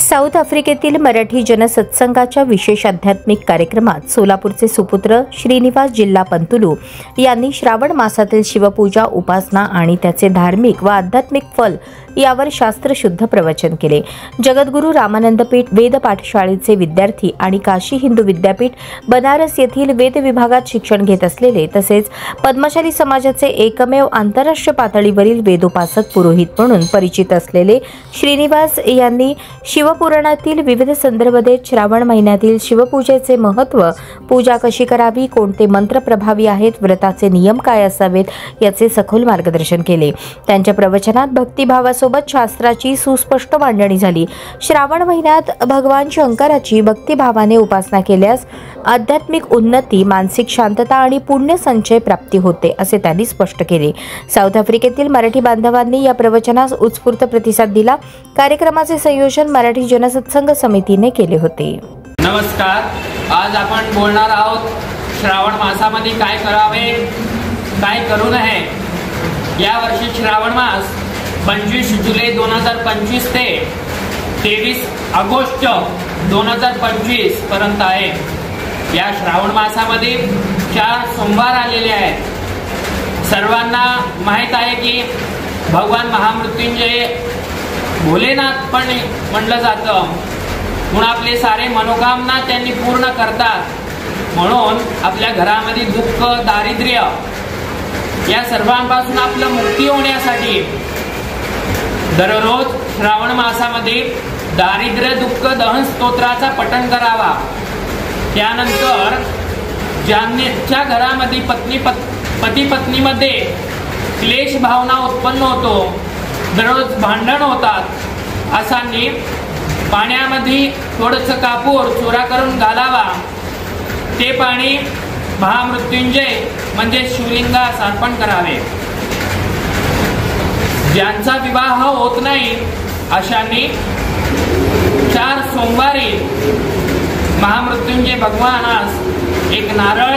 South आफ्रिकेतील मराठी जनसत्संगाच्या विशेष आध्यात्मिक कार्यक्रमात सोलापूरचे सुपुत्र श्रीनिवास जिल्हा पंतुलू यांनी श्रावण मासातील शिवपूजा, उपासना आणि त्याचे धार्मिक व आध्यात्मिक फल यावर शास्त्रशुद्ध प्रवचन केले। जगद्गुरू रामानंदपीठ वेद पाठशाळेचे विद्यार्थी आणि काशी हिंदू विद्यापीठ बनारस येथील वेद विभागात शिक्षण घेत असलेले तसेच पद्मशाली समाजाचे एकमेव आंतरराष्ट्रीय पातळीवरील वेदोपासक पुरोहित म्हणून परिचित असलेले श्रीनिवास यांनी शिवपुराणातील विविध संदर्भ देत श्रावण महिन्यातील शिवपूजेचे महत्त्व, पूजा कशी करावी, कोणते मंत्र प्रभावी आहेत, व्रताचे नियम काय असावेत याचे सखोल मार्गदर्शन केले। त्यांच्या प्रवचनात भक्तिभावासोबत शास्त्राची सुस्पष्ट मांडणी झाली। श्रावण महिन्यात भगवान शंकराची भक्तिभावाने उपासना केल्यास आध्यात्मिक उन्नती, मानसिक शांतता आणि पुण्य संचय प्राप्ती होते असे त्यांनी स्पष्ट केले। साऊथ आफ्रिकेतील मराठी बांधवांनी या प्रवचनास उत्स्फूर्त प्रतिसाद दिला। कार्यक्रमाचे संयोजन मराठी जनसत्संग समितीने केले होते। नमस्कार, आज आपण बोलणार आहोत श्रावण मासामध्ये काय करावे, काय करू नये। या वर्षी श्रावण मास 25 जुलै 2025 ते 23 ऑगस्ट 2025 पर्यंत आहे। या श्रावण मासामध्ये 4 सोमवार आलेले आहेत। सर्वांना माहित आहे की भगवान महामृत्युंजय भोलेनाथ पण म्हणलं जातं, म्हणून आपले सारे मनोकामना त्यांनी पूर्ण करतात। म्हणून आपल्या घरामध्ये दुःख, दारिद्र्य या सर्वांपासून आपलं मुक्ती होण्यासाठी दररोज श्रावण मासामध्ये दारिद्र्य दुःख दहन स्तोत्राचा पठण करावा। त्यानंतर ज्यांच्या घरामध्ये पती पत्नीमध्ये क्लेश भावना उत्पन्न होतो, दररोज भांडण होतात, अशांनी पाण्यामध्ये थोडंसं कापूर चुरा करून घालावा। ते पाणी महामृत्युंजय म्हणजे शिवलिंगास अर्पण करावे। ज्यांचा विवाह होत नाही अशांनी 4 सोमवारी महामृत्युंजय भगवानास एक नारळ,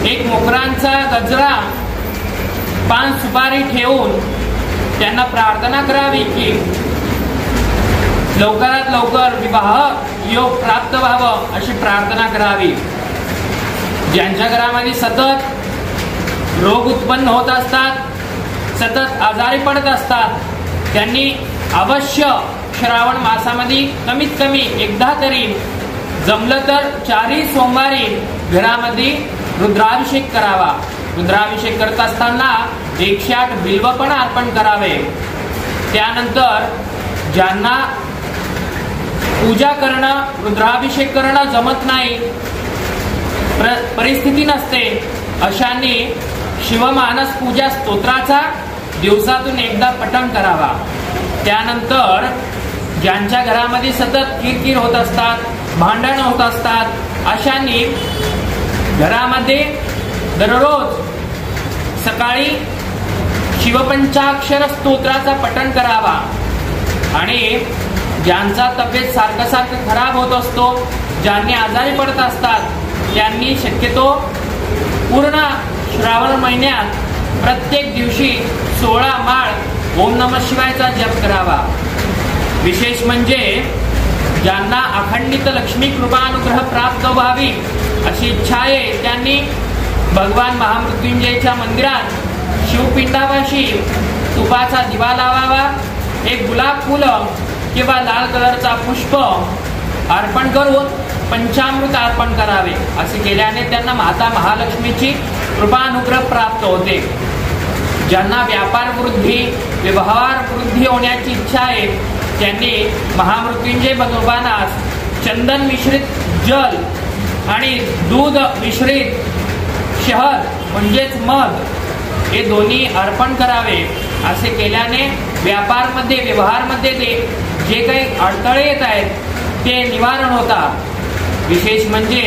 एक मोगऱ्यांचा गजरा, 5 सुपारी ठेवून त्यांना प्रार्थना करावी की लवकरात लवकर विवाह योग प्राप्त व्हावं अशी प्रार्थना करावी। ज्यांच्या घरामध्ये सतत रोग उत्पन्न होत असतात, सतत आजारी पडत असतात, त्यांनी अवश्य श्रावण मासामध्ये कमीत कमी एकदा तरी जमलं तर 4 सोमवारी घरामध्ये रुद्राभिषेक करावा। रुद्राभिषेक करत असताना 108 बिल्व पण अर्पण करावे। त्यानंतर ज्यांना पूजा करणं, रुद्राभिषेक करणं जमत नाही, परिस्थिती नसते, अशांनी शिवमानस पूजा स्तोत्राचा दिवसातून एकदा पठण करावा। त्यानंतर ज्यांच्या घरामध्ये सतत किरकिर होत असतात, भांडण होत असतात, अशांनी घरामध्ये दररोज सकाळी शिवपंचाक्षर स्तोत्राचा पठण करावा। आणि ज्यांचा तब्येत सारखं खराब होत असतो, ज्यांनी आजारी पडत असतात, त्यांनी शक्यतो पूर्ण श्रावण महिन्यात प्रत्येक दिवशी 16 माळ ओम नमः शिवायचा जप करावा। विशेष म्हणजे ज्यांना अखंडित लक्ष्मी कृपानुग्रह प्राप्त व्हावी अशी इच्छा आहे, त्यांनी भगवान महामृत्युंजयच्या मंदिरात शिवपिंडापाशी तुपाचा दिवा लावावा, एक गुलाब फुलं किंवा लाल कलरचा पुष्प अर्पण करून पंचामृत अर्पण करावे। असे केल्याने त्यांना माता महालक्ष्मीची कृपानुग्रह प्राप्त होते। ज्यांना व्यापार वृद्धी, व्यवहार वृद्धी होण्याची इच्छा आहे, त्यांनी महामृत्युंजय भगवानास चंदन मिश्रित जल आणि दूध मिश्रित शहद म्हणजेच मध हे दोन्ही अर्पण करावे। असे केल्याने व्यापारमध्ये, व्यवहारमध्ये जे काही अडथळे येत आहेत ते निवारण होतात। विशेष म्हणजे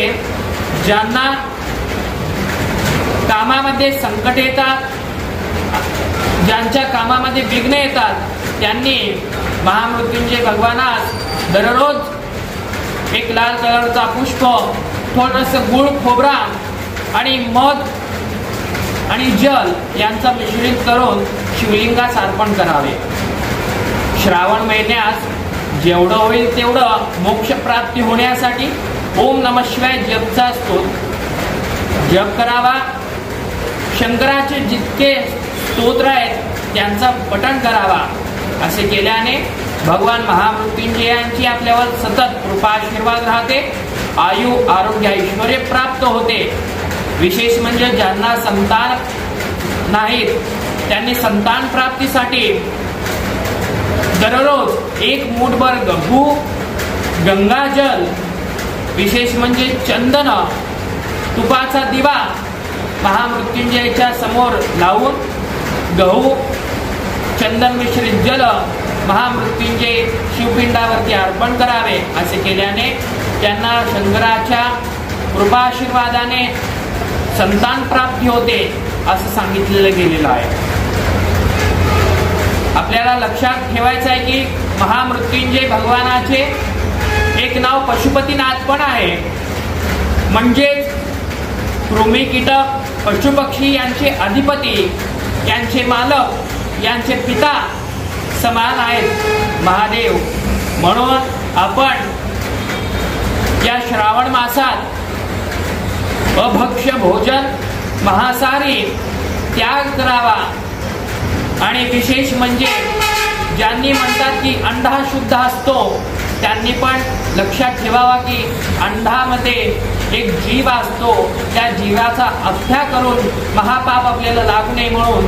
ज्यांना कामामध्ये संकट येतात, ज्यांच्या कामामध्ये विघ्न येतात, त्यांनी महामृत्युंजय भगवानास दररोज एक लाल कलरचा पुष्प, थोडंसं गुळ, खोबरा आणि मध आणि जल यांचा मिश्रित करून शिवलिंगास अर्पण करावे। श्रावण महिन्यात जेवढं होईल तेवढं मोक्ष प्राप्ती होण्यासाठी ओम नमः शिवाय जपचा स्तोत्र जप करावा. शंकराचे जितके स्तोत्र आहेत त्यांचं पठण करावा. असे केल्याने भगवान महामृत्युंजयांची आपल्यावर सतत कृपा आशीर्वाद राहते. आयु आरोग्य ऐश्वर्य प्राप्त होते. विशेष म्हणजे ज्यांना संतान नाहीत त्यांनी संतान प्राप्तीसाठी दररोज एक मूठभर गहू, गंगाजल, विशेष म्हणजे चंदन, तुपाचा दिवा महामृत्युंजयाच्या समोर लावून गहू चंदन मिश्रित जल महामृत्युंजय शिवपिंडावरती अर्पण करावे. असे केल्याने त्यांना शंकराच्या कृपाशीर्वादाने संतान प्राप्ती होते असं सांगितलेलं गेलेलं आहे. आपल्याला लक्षात ठेवायचं आहे की महामृत्युंजय भगवानाचे एक नाव पशुपतीनाथ पण आहे. म्हणजेच कृमी, कीटक, पशुपक्षी यांचे अधिपती, यांचे मालक, यांचे पिता समान आहेत महादेव. म्हणून आपण या श्रावण मासात अभक्ष्य भोजन, मांसाहारी त्याग करावा. आणि विशेष म्हणजे ज्यांनी म्हणतात की अंडा शुद्ध असतो त्यांनी पण लक्षात ठेवावा की अंडामध्ये एक जीव असतो. त्या जीवाचा हत्या करून महापाप आपल्याला लागू नये म्हणून